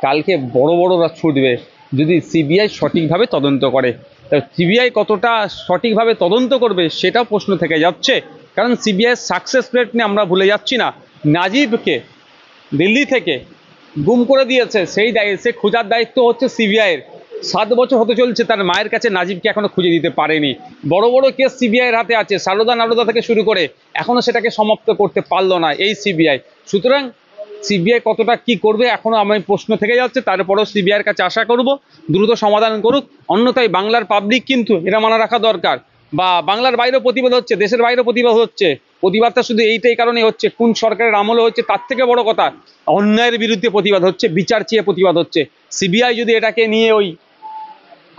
কালকে বড় বড়রা ছুটবে যদি সিবিআই সঠিকভাবে তদন্ত করে। তা সিবিআই কতটা সঠিকভাবে তদন্ত করবে সেটাও প্রশ্ন থেকে যাচ্ছে, কারণ সিবিআইয়ের সাকসেস রেট নিয়ে আমরা ভুলে যাচ্ছি না। নাজিবকে দিল্লি থেকে গুম করে দিয়েছে, সে খোঁজার দায়িত্ব হচ্ছে সিবিআইয়ের। 7 বছর হতে চলছে, তার মায়ের কাছে নাজিবকে এখনো খুঁজে দিতে পারেনি। বড় বড় কেস সিবিআইয়ের হাতে আছে, সারদা নারদা থেকে শুরু করে এখনো সেটাকে সমাপ্ত করতে পারলো না এই সিবিআই। সুতরাং সিবিআই কতটা কি করবে এখনো আমি প্রশ্ন থেকে যাচ্ছে। তারপরেও সিবিআইয়ের কাছে আশা করব দ্রুত সমাধান করুক, অন্যথায় বাংলার পাবলিক কিন্তু এটা মানা রাখা দরকার। বা বাংলার বাইরেও প্রতিবাদ হচ্ছে, দেশের বাইরেও প্রতিবাদ হচ্ছে। প্রতিবাদটা শুধু এইটাই কারণে হচ্ছে, কোন সরকারের আমলে হচ্ছে তার থেকে বড় কথা, অন্যায়ের বিরুদ্ধে প্রতিবাদ হচ্ছে, বিচার চেয়ে প্রতিবাদ হচ্ছে। সিবিআই যদি এটাকে নিয়ে ওই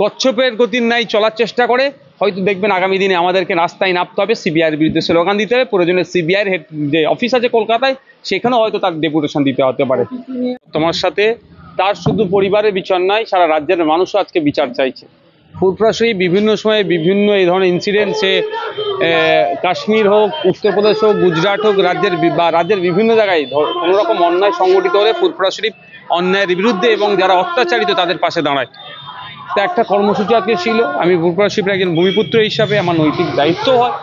কচ্ছপের গতির ন্যায় চলার চেষ্টা করে, হয়তো দেখবেন আগামী দিনে আমাদেরকে রাস্তায় নামতে হবে, সিবিআইয়ের বিরুদ্ধে স্লোগান দিতে হবে, প্রয়োজনে সিবিআইয়ের হেড যে অফিস আছে কলকাতায় সেখানেও হয়তো তার ডেপুটেশন দিতে হতে পারে। তোমার সাথে তার শুধু পরিবারের বিচার নয়, সারা রাজ্যের মানুষও আজকে বিচার চাইছে। ফুরফুরা বিভিন্ন সময়ে বিভিন্ন এই ধরনের ইনসিডেন্ট, সে কাশ্মীর হোক, উত্তরপ্রদেশ হোক, গুজরাট হোক, রাজ্যের বিভিন্ন জায়গায় কোনো রকম অন্যায় সংগঠিত হলে ফুরফুরা শরীফ অন্যায়ের বিরুদ্ধে এবং যারা অত্যাচারিত তাদের পাশে দাঁড়ায়। তা একটা কর্মসূচি আজকে ছিল, আমি ফুরফুরা শরীফের একজন ভূমিপুত্র হিসাবে আমার নৈতিক দায়িত্ব হয়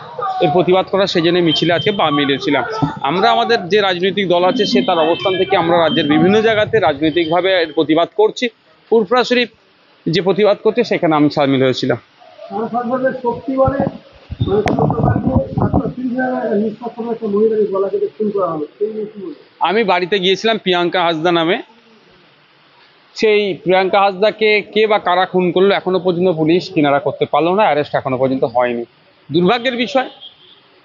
এর প্রতিবাদ করা, সেই জন্য মিছিলে আজকে পা মিলিয়েছিলাম। আমরা আমাদের যে রাজনৈতিক দল আছে সে তার অবস্থান থেকে আমরা রাজ্যের বিভিন্ন জায়গাতে রাজনৈতিকভাবে এর প্রতিবাদ করছি। ফুরফুরা শরীফ যে প্রতিবাদ করছে সেখানে আমি সামিল হয়েছিলাম। আমি বাড়িতে গিয়েছিলাম প্রিয়াঙ্কা হাসদা নামে, সেই প্রিয়াঙ্কা হাসদাকে কে বা কারা খুন করলো এখনো পর্যন্ত পুলিশ কিনারা করতে পারলো না, অ্যারেস্ট এখনো পর্যন্ত হয়নি। দুর্ভাগ্যের বিষয়,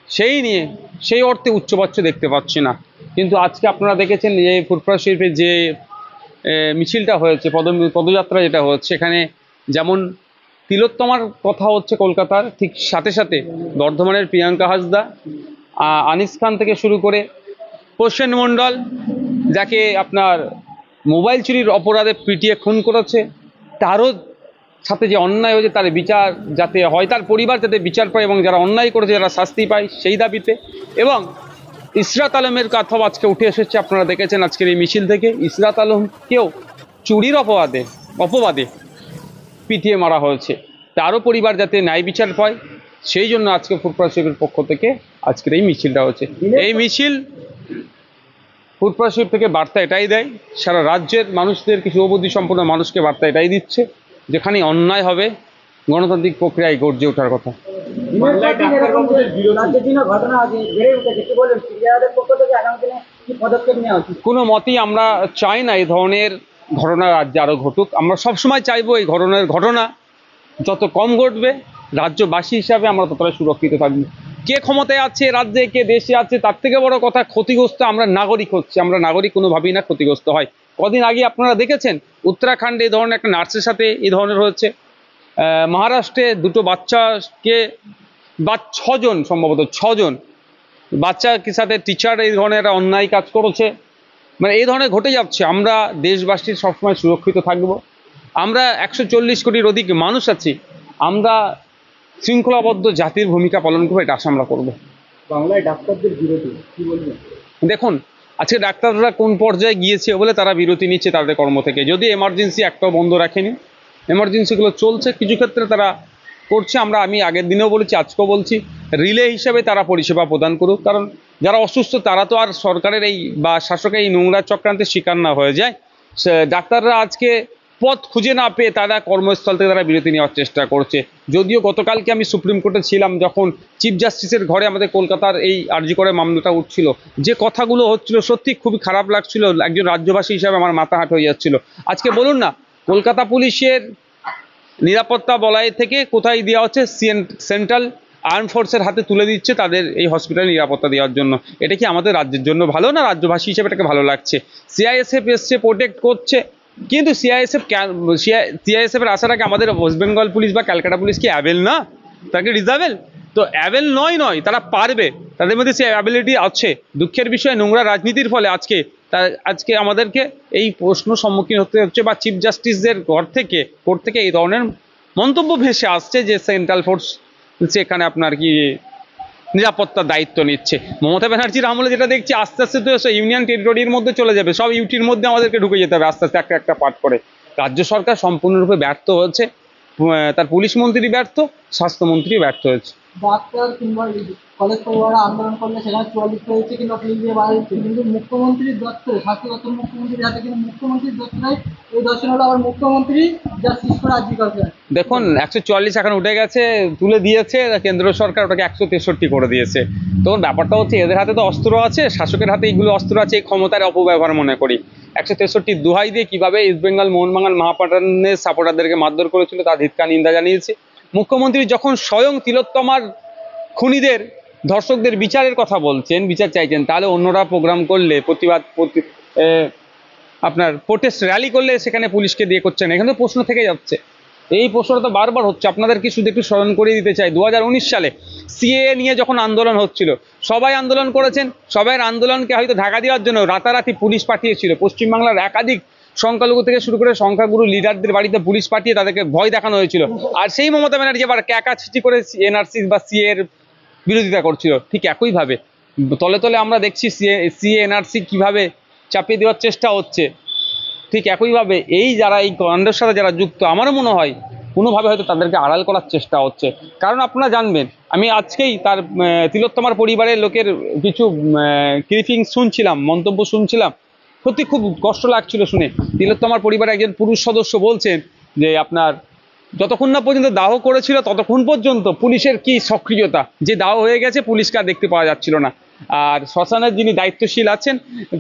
সেই নিয়ে সেই অর্থে উচ্চবাচ্য দেখতে পাচ্ছি না। কিন্তু আজকে আপনারা দেখেছেন যে ফুরফুরা শরীফের যে মিছিলটা হয়েছে, পদযাত্রা যেটা হচ্ছে, সেখানে যেমন তিলোত্তমার কথা হচ্ছে কলকাতার, ঠিক সাথে সাথে বর্ধমানের প্রিয়াঙ্কা হাসদা, আনিস খান থেকে শুরু করে প্রসেন মণ্ডল, যাকে আপনার মোবাইল চুরির অপরাধে পিটিয়ে খুন করেছে, তারও সাথে যে অন্যায় হয়েছে তার বিচার যাতে হয়, তার পরিবার যাতে বিচার পায় এবং যারা অন্যায় করেছে যারা শাস্তি পায় সেই দাবিতে। এবং ইসরাত আলমের কথা আজকে উঠে এসেছে, আপনারা দেখেছেন আজকের এই মিছিল থেকে। ইসরাত আলমকেও চুরির অপবাদে পিটিয়ে মারা হয়েছে, তারও পরিবার যাতে ন্যায় বিচার পায় সেই জন্য আজকে ফুরফুরা শরীফের পক্ষ থেকে আজকের এই মিছিলটা হচ্ছে। এই মিছিল ফুরফুরা শরীফ থেকে বার্তা এটাই দেয়, সারা রাজ্যের মানুষদের, কিছু শুভবুদ্ধি সম্পন্ন মানুষকে বার্তা এটাই দিচ্ছে, যেখানে অন্যায় হবে গণতান্ত্রিক প্রক্রিয়ায় গর্জে ওঠার কথা। কোনো মতেই আমরা চাই না এই ধরনের ঘটনা রাজ্যে আরও ঘটুক। আমরা সবসময় চাইবো এই ধরনের ঘটনা যত কম ঘটবে, রাজ্যবাসী হিসাবে আমরা ততটা সুরক্ষিত থাকবো। কে ক্ষমতায় আছে রাজ্যে, কে দেশে আছে, তার থেকে বড় কথা ক্ষতিগ্রস্ত আমরা নাগরিক হচ্ছি। আমরা নাগরিক কোনোভাবেই না ক্ষতিগ্রস্ত হয়। কদিন আগে আপনারা দেখেছেন উত্তরাখণ্ডে এই ধরনের একটা নার্সের সাথে এই ধরনের হয়েছে। মহারাষ্ট্রে দুটো বাচ্চাকে 6জন সম্ভবত 6জন বাচ্চার সাথে টিচার এই ধরনের একটা অন্যায় কাজ করেছে। মানে এই ধরনের ঘটে যাচ্ছে। আমরা দেশবাসীর সবসময় সুরক্ষিত থাকব। আমরা 140 কোটির অধিক মানুষ আছি, আমরা শৃঙ্খলাবদ্ধ জাতির ভূমিকা পালন করবো, এটা আশা আমরা করবো। বাংলায় ডাক্তারদের বিরতি কি বলবেন? দেখুন আজকে ডাক্তাররা কোন পর্যায়ে গিয়েছে বলে তারা বিরতি নিচ্ছে তাদের কর্ম থেকে। যদি এমার্জেন্সি একটাও বন্ধ রাখেনি, এমার্জেন্সিগুলো চলছে, কিছু ক্ষেত্রে তারা করছে। আমি আগের দিনেও বলেছি, আজকেও বলছি, রিলে হিসেবে তারা পরিষেবা প্রদান করুক। কারণ যারা অসুস্থ তারা তো আর সরকারের এই বা শাসকের এই নোংরা চক্রান্তের শিকার না হয়ে যায়। ডাক্তাররা আজকে পথ খুঁজে না পেয়ে তারা কর্মস্থল থেকে তারা বিরতি নেওয়ার চেষ্টা করছে। যদিও গতকালকে আমি সুপ্রিম কোর্টে ছিলাম, যখন চিফ জাস্টিসের ঘরে আমাদের কলকাতার এই আরজি করে মামলাটা উঠছিল, যে কথাগুলো হচ্ছিল সত্যি খুবই খারাপ লাগছিল। একজন রাজ্যবাসী হিসাবে আমার মাথা হাট হয়ে যাচ্ছিল। আজকে বলুন না, কলকাতা পুলিশের নিরাপত্তা বলয় থেকে কোথায় দেওয়া হচ্ছে, সেন্ট্রাল আর্ম ফোর্সের হাতে তুলে দিচ্ছে তাদের এই হসপিটাল নিরাপত্তা দেওয়ার জন্য। এটা কি আমাদের রাজ্যের জন্য ভালো না? রাজ্যবাসী হিসেবে এটাকে ভালো লাগছে। সিআইএসএফ এসছে, প্রোটেক্ট করছে, কিন্তু সিআইএসএফের আসার আগে আমাদের ওয়েস্ট বেঙ্গল পুলিশ বা ক্যালকাটা পুলিশ কি অ্যাবেল না? তাকে রিজার্ভেল তো অ্যাবেল নয়, তারা পারবে, তাদের মধ্যে সে অ্যাবিলিটি আছে। দুঃখের বিষয়, নোংরা রাজনীতির ফলে আজকে আমাদেরকে এই প্রশ্ন সম্মুখীন হতে হচ্ছে, বা চিফ জাস্টিসদের কোর্ট থেকে এই ধরনের মন্তব্য ভেসে আসছে যে সেন্ট্রাল ফোর্স সেখানে আপনার কি নিরাপত্তার দায়িত্ব নিচ্ছে। মমতা ব্যানার্জির আমলে যেটা দেখছি, আস্তে আস্তে তো ইউনিয়ন টেরিটরির মধ্যে চলে যাবে, সব ইউটির মধ্যে আমাদেরকে ঢুকে যেতে হবে আস্তে আস্তে একটা একটা পার্ট করে। রাজ্য সরকার সম্পূর্ণরূপে ব্যর্থ হয়েছে, তার পুলিশ মন্ত্রী ব্যর্থ, স্বাস্থ্যমন্ত্রী ব্যর্থ হয়েছে। ডাক্তার কিংবা কলেজ পড়ুয়ারা আন্দোলন করলে সেখানে 44 হয়েছে কিংবা পুলিশ দিয়ে বাড়ি দিচ্ছে, কিন্তু মুখ্যমন্ত্রীর দপ্তরে, স্বাস্থ্য দপ্তর মুখ্যমন্ত্রীর হাতে, কিন্তু মুখ্যমন্ত্রীর দপ্তরে এই দর্শন হলো আবার মুখ্যমন্ত্রী জাস্টিস করে আজকে করবে। দেখুন 144 এখন উঠে গেছে, তুলে দিয়েছে কেন্দ্র সরকার, ওটাকে 163 করে দিয়েছে। তখন ব্যাপারটা হচ্ছে এদের হাতে তো অস্ত্র আছে, শাসকের হাতে এইগুলো অস্ত্র আছে, এই ক্ষমতার অপব্যবহার মনে করি। 163 দোহাই দিয়ে কিভাবে ইস্ট বেঙ্গল মোহনবাগান মহাপাটানের সাপোর্টারদেরকে মারধর করেছিল তার ধিক্কার নিন্দা জানিয়েছে। মুখ্যমন্ত্রী যখন স্বয়ং তিলোত্তমার খুনিদের, ধর্ষকদের বিচারের কথা বলছেন, বিচার চাইছেন, তাহলে অন্যরা প্রোগ্রাম করলে, আপনার প্রোটেস্ট র্যালি করলে সেখানে পুলিশকে দিয়ে করছেন। এখানে তো প্রশ্ন থেকে যাচ্ছে, এই প্রশ্নটা তো বারবার হচ্ছে। আপনাদেরকে শুধু একটু স্মরণ করিয়ে দিতে চাই, 2019 সালে সিএএ নিয়ে যখন আন্দোলন হচ্ছিল, সবাই আন্দোলন করেছেন, সবাই আন্দোলনকে হয়তো ঢাকা দেওয়ার জন্য রাতারাতি পুলিশ পাঠিয়েছিল। পশ্চিমবাংলার একাধিক সংখ্যালঘু থেকে শুরু করে সংখ্যাগুরু লিডারদের বাড়িতে পুলিশ পাঠিয়ে তাদেরকে ভয় দেখানো হয়েছিল। আর সেই মমতা ব্যানার্জি আবার ক্যাকাছিটি করে এনআরসি বা সিএ এর বিরোধিতা করছিল। ঠিক একইভাবে তলে তলে আমরা দেখছি সিএ এনআরসি কিভাবে চাপিয়ে দেওয়ার চেষ্টা হচ্ছে। ঠিক একইভাবে এই যারা এই কাণ্ডের সাথে যারা যুক্ত, আমারও মনে হয় কোনোভাবে হয়তো তাদেরকে আড়াল করার চেষ্টা হচ্ছে। কারণ আপনারা জানবেন, আমি আজকেই তার তিলোত্তমার পরিবারের লোকের কিছু ক্লিপিং শুনছিলাম, মন্তব্য শুনছিলাম, সত্যি খুব কষ্ট লাগছিল শুনে। তিলোত্তমার পরিবারের একজন পুরুষ সদস্য বলছেন যে আপনার যতক্ষণ না পর্যন্ত দাহ করেছিল ততক্ষণ পর্যন্ত পুলিশের কি সক্রিয়তা, যে দাহ হয়ে গেছে পুলিশকে আর দেখতে পাওয়া যাচ্ছিল না। আর শ্মশানের যিনি দায়িত্বশীল আছেন,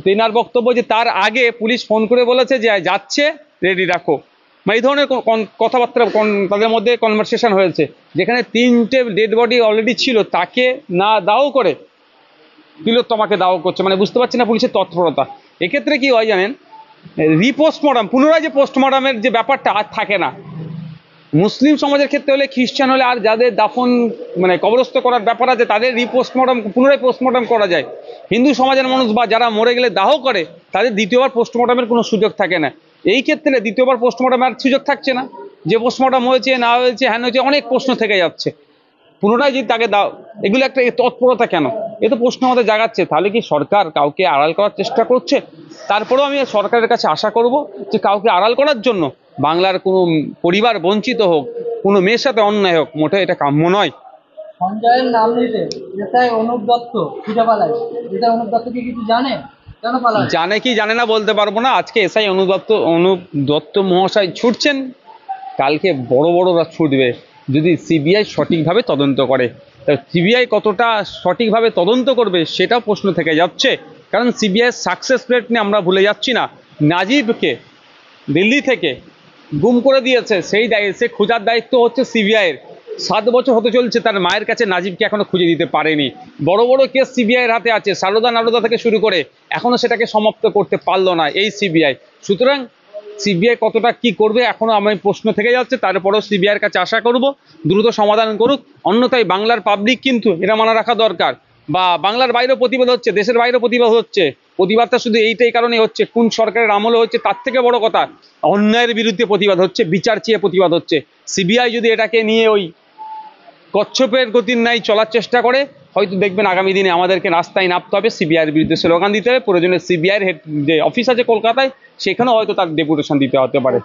তেনার বক্তব্য যে তার আগে পুলিশ ফোন করে বলেছে যে যাচ্ছে, রেডি রাখো। মানে এই ধরনের কথাবার্তা তাদের মধ্যে কনভারসেশন হয়েছে। যেখানে 3টে ডেড বডি অলরেডি ছিল, তাকে না দাহ করে তিলোত্তমাকে দাহ করছে। মানে বুঝতে পারছি না পুলিশের তৎপরতা। এক্ষেত্রে কি হয় জানেন, রিপোস্টমর্টম, পুনরায় যে পোস্টমর্টমের যে ব্যাপারটা আর থাকে না। মুসলিম সমাজের ক্ষেত্রে হলে, খ্রিস্টান হলে, আর যাদের দাফন মানে কবরস্থ করার ব্যাপার আছে তাদের রিপোস্টমর্টম, পুনরায় পোস্টমর্টম করা যায়। হিন্দু সমাজের মানুষ বা যারা মরে গেলে দাহ করে, তাদের দ্বিতীয়বার পোস্টমর্টমের কোনো সুযোগ থাকে না। এই ক্ষেত্রে দ্বিতীয়বার পোস্টমর্টমের সুযোগ থাকছে না। যে পোস্টমর্টম হয়েছে না হয়েছে, হ্যান হয়েছে, অনেক প্রশ্ন থেকে যাচ্ছে। পুনরায় যদি তাকে দাও, এগুলো একটা তৎপরতা কেন? এ তো প্রশ্ন আমাদের জাগাচ্ছে। তাহলে কি সরকার কাউকে আড়াল করার চেষ্টা করছে? তারপরেও আমি সরকারের কাছে আশা করব যে কাউকে আড়াল করার জন্য বাংলার কোনো পরিবার বঞ্চিত হোক, কোনো মেয়ের সাথে অন্যায় হোক, মোটে এটা কাম্য নয়। সঞ্জয়ের নাম নিতে এসআই অনুপ দত্ত খুঁজে পালায়। এসআই অনুপ দত্ত কি কিছু জানে, কেন পালায়? জানে কি জানে না বলতে পারবো না। আজকে এসআই অনুপ দত্ত মহাশয় ছুটছেন, কালকে বড় বড়রা ছুটবে যদি সিবিআই সঠিকভাবে তদন্ত করে। তা সিবিআই কতটা সঠিকভাবে তদন্ত করবে সেটাও প্রশ্ন থেকে যাচ্ছে। কারণ সিবিআইয়ের সাকসেস রেট নিয়ে আমরা ভুলে যাচ্ছি না। নাজিবকে দিল্লি থেকে গুম করে দিয়েছে, সে খোঁজার দায়িত্ব হচ্ছে সিবিআইয়ের। 7 বছর হতে চলছে, তার মায়ের কাছে নাজিবকে এখনো খুঁজে দিতে পারেনি। বড় বড় কেস সিবিআইয়ের হাতে আছে, সারদা নারদা থেকে শুরু করে, এখনো সেটাকে সমাপ্ত করতে পারলো না এই সিবিআই। সুতরাং সিবিআই কতটা কি করবে এখনো আমি প্রশ্ন থেকে যাচ্ছে। তারপরেও সিবিআইয়ের কাছে আশা করব দ্রুত সমাধান করুক। অন্যথায় বাংলার পাবলিক কিন্তু এটা মানা রাখা দরকার, বা বাংলার বাইরেও প্রতিবাদ হচ্ছে, দেশের বাইরেও প্রতিবাদ হচ্ছে। প্রতিবাদটা শুধু এইটাই কারণে হচ্ছে, কোন সরকারের আমলে হচ্ছে তার থেকে বড় কথা, অন্যায়ের বিরুদ্ধে প্রতিবাদ হচ্ছে, বিচার চেয়ে প্রতিবাদ হচ্ছে। সিবিআই যদি এটাকে নিয়ে ওই কচ্ছপের গতির ন্যায় চলার চেষ্টা করে, হয়তো দেখবেন আগামী দিনে আমাদেরকে রাস্তায় নামতে হবে, সিবিআইয়ের বিরুদ্ধে স্লোগান দিতে হবে। প্রয়োজনে সিবিআইয়ের হেড যে অফিস আছে কলকাতায়, সেখানেও হয়তো তার ডেপুটেশন দিতে হতে পারে।